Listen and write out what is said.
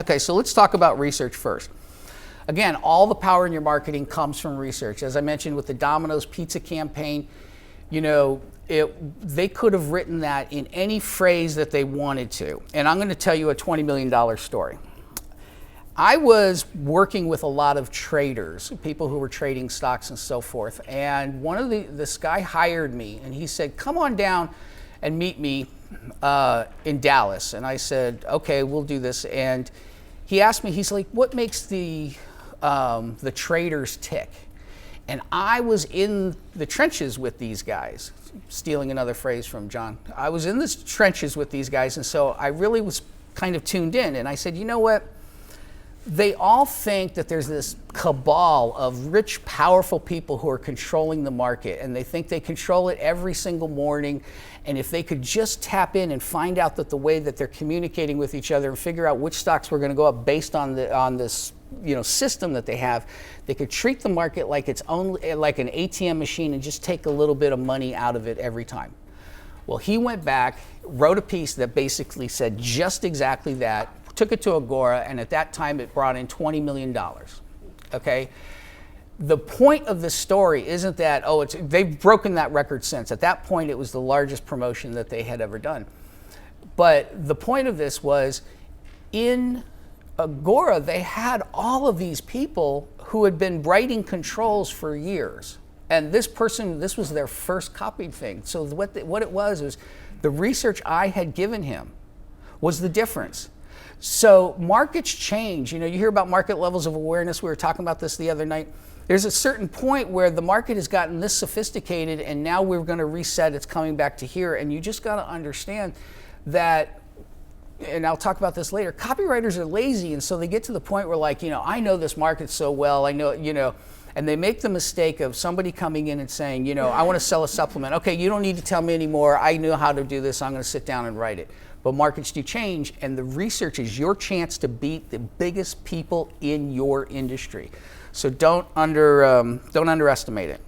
Okay, so let's talk about research first. Again, all the power in your marketing comes from research. As I mentioned with the Domino's pizza campaign, you know, they could have written that in any phrase that they wanted to. And I'm going to tell you a $20 million story. I was working with a lot of traders, people who were trading stocks and so forth. And this guy hired me and he said, come on down and meet me in Dallas. And I said, okay, we'll do this. And he asked me, he's like, what makes the traders tick? And I was in the trenches with these guys, stealing another phrase from John. I was in the trenches with these guys, and so I really was kind of tuned in. And I said, you know what? They all think that there's this cabal of rich, powerful people who are controlling the market, and they think they control it every single morning. And if they could just tap in and find out that the way that they're communicating with each other and figure out which stocks were going to go up based on this system that they have, they could treat the market like it's only like an ATM machine and just take a little bit of money out of it every time. Well, he went back, wrote a piece that basically said just exactly that, took it to Agora, and at that time it brought in $20 million. Okay? The point of the story isn't that, they've broken that record since. At that point, it was the largest promotion that they had ever done. But the point of this was, in Agora, they had all of these people who had been writing controls for years. And this was their first copied thing. So what it was the research I had given him was the difference. So markets change. You know, you hear about market levels of awareness. We were talking about this the other night. There's a certain point where the market has gotten this sophisticated and now we're going to reset. It's coming back to here. And you just got to understand that, and I'll talk about this later, copywriters are lazy. And so they get to the point where, like, I know this market so well. I know, and they make the mistake of somebody coming in and saying, I want to sell a supplement. Okay, you don't need to tell me anymore. I know how to do this. I'm going to sit down and write it. But markets do change, and the research is your chance to beat the biggest people in your industry. So don't underestimate it.